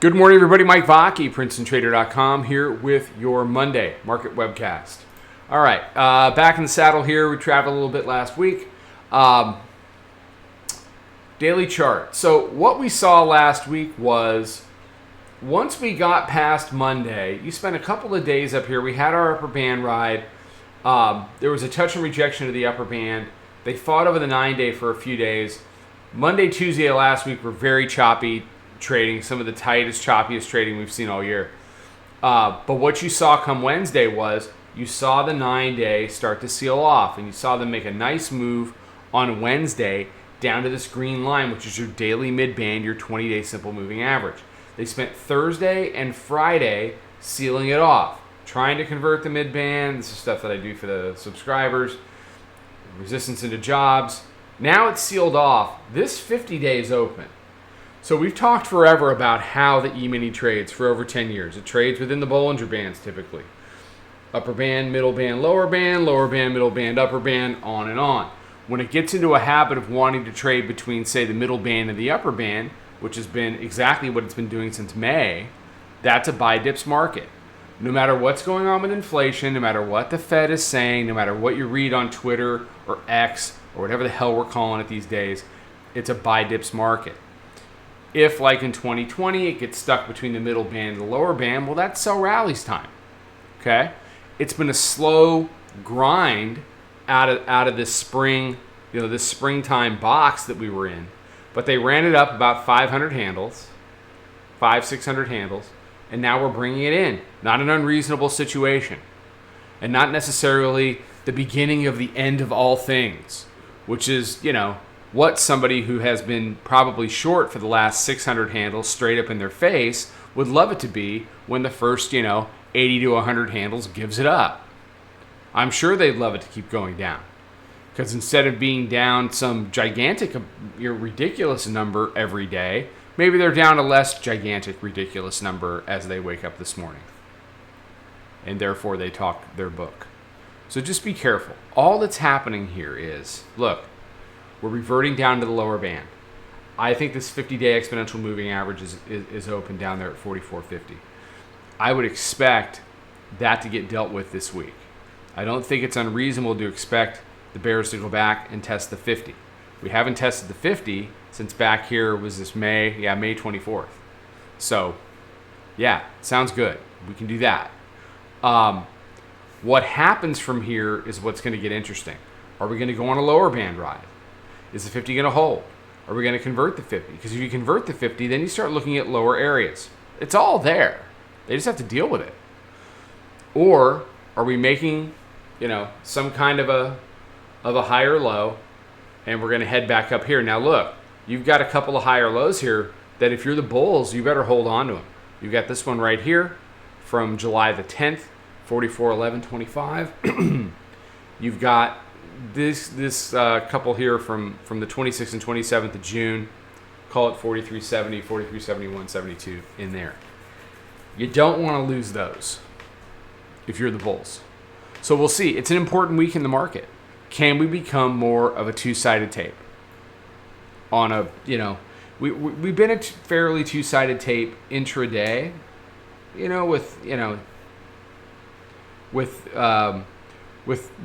Good morning, everybody. Mike Vacchi, Princetontrader.com, here with your Monday market webcast. All right, back in the saddle here. We traveled a little bit last week. Daily chart. So what we saw last week was once we got past Monday, you spent a couple of days up here. We had our upper band ride. There was a touch and rejection of the upper band. They fought over the 9-day for a few days. Monday, Tuesday of last week were very choppy trading, some of the tightest, choppiest trading we've seen all year. But what you saw come Wednesday was you saw the 9-day start to seal off, and you saw them make a nice move on Wednesday down to this green line, which is your daily mid-band, your 20-day simple moving average. They spent Thursday and Friday sealing it off, trying to convert the mid-band. This is stuff that I do for the subscribers. Resistance into jobs. Now it's sealed off. This 50-day is open. So we've talked forever about how the E-mini trades for over 10 years. It trades within the Bollinger Bands typically. Upper band, middle band, lower band, middle band, upper band, on and on. When it gets into a habit of wanting to trade between, say, the middle band and the upper band, which has been exactly what it's been doing since May, that's a buy dips market. No matter what's going on with inflation, no matter what the Fed is saying, no matter what you read on Twitter or X or whatever the hell we're calling it these days, it's a buy dips market. If, like in 2020, it gets stuck between the middle band and the lower band, well, that's sell rallies time. Okay? It's been a slow grind out of this spring, this springtime box that we were in. But they ran it up about 500 handles, 600 handles, and now we're bringing it in. Not an unreasonable situation. And not necessarily the beginning of the end of all things, which is, what somebody who has been probably short for the last 600 handles straight up in their face would love it to be when the first, 80 to 100 handles gives it up. I'm sure they'd love it to keep going down. Because instead of being down some gigantic, ridiculous number every day, maybe they're down a less gigantic, ridiculous number as they wake up this morning. And therefore they talk their book. So just be careful. All that's happening here is, look, we're reverting down to the lower band. I think this 50-day exponential moving average is open down there at 44.50. I would expect that to get dealt with this week. I don't think it's unreasonable to expect the bears to go back and test the 50. We haven't tested the 50 since back here was this May 24th. So, sounds good. We can do that. What happens from here is what's going to get interesting. Are we going to go on a lower band ride? Is the 50 going to hold? Are we going to convert the 50? Because if you convert the 50, then you start looking at lower areas. It's all there. They just have to deal with it. Or are we making, some kind of a higher low, and we're going to head back up here? Now look, you've got a couple of higher lows here that if you're the bulls, you better hold on to them. You've got this one right here from July the 10th, 44.11.25. You've got this couple here from the 26th and 27th of June, call it 43.70, 43.71, 72 in there. You don't want to lose those if you're the bulls. So we'll see. It's an important week in the market. Can we become more of a two-sided tape? On a, we've been a fairly two-sided tape intraday,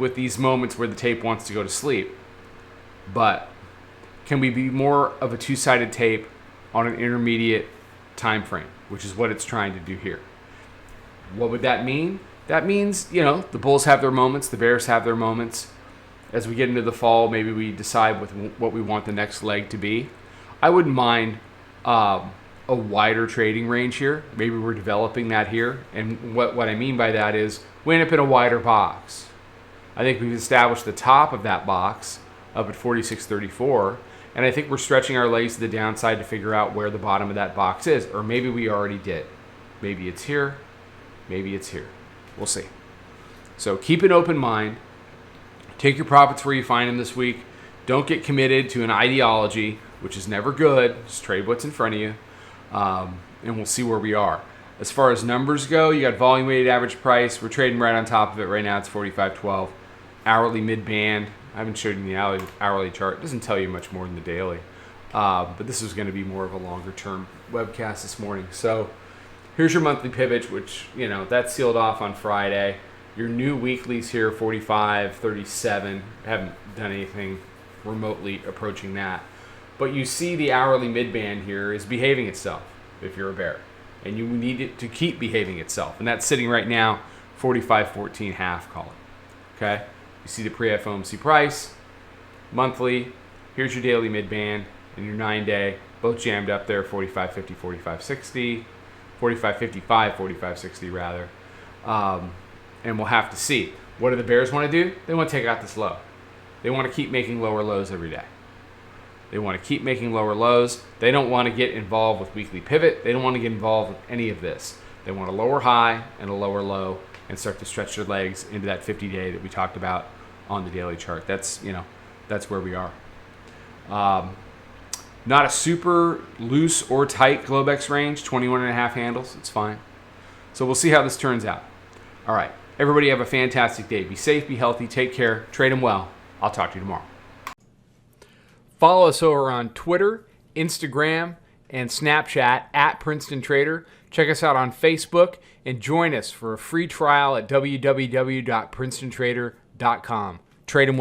with these moments where the tape wants to go to sleep. But can we be more of a two-sided tape on an intermediate time frame, which is what it's trying to do here? What would that mean? That means, the bulls have their moments, the bears have their moments. As we get into the fall, maybe we decide what we want the next leg to be. I wouldn't mind a wider trading range here. Maybe we're developing that here. And what I mean by that is we end up in a wider box. I think we've established the top of that box up at 46.34, and I think we're stretching our legs to the downside to figure out where the bottom of that box is, or maybe we already did. Maybe it's here, maybe it's here. We'll see. So keep an open mind. Take your profits where you find them this week. Don't get committed to an ideology, which is never good. Just trade what's in front of you, and we'll see where we are. As far as numbers go, you got volume weighted average price. We're trading right on top of it right now. It's 45.12. Hourly mid-band. I haven't showed you the hourly chart. It doesn't tell you much more than the daily. But this is going to be more of a longer term webcast this morning. So here's your monthly pivot, which, that's sealed off on Friday. Your new weeklies here, 45, 37. Haven't done anything remotely approaching that. But you see the hourly mid-band here is behaving itself if you're a bear. And you need it to keep behaving itself. And that's sitting right now, 45.14 half, call it. Okay? You see the pre-FOMC price, monthly. Here's your daily mid-band and your 9-day. Both jammed up there, 45.50, 45.60, 45.55, 45.60 rather. And we'll have to see. What do the bears want to do? They want to take out this low. They want to keep making lower lows every day. They want to keep making lower lows. They don't want to get involved with weekly pivot. They don't want to get involved with any of this. They want a lower high and a lower low and start to stretch their legs into that 50-day that we talked about on the daily chart. That's where we are. Not a super loose or tight Globex range, 21.5 handles. It's fine. So we'll see how this turns out. All right. Everybody have a fantastic day. Be safe, be healthy, take care, trade them well. I'll talk to you tomorrow. Follow us over on Twitter, Instagram, and Snapchat at Princetontrader. Check us out on Facebook and join us for a free trial at www.princetontrader.com. Trade them well.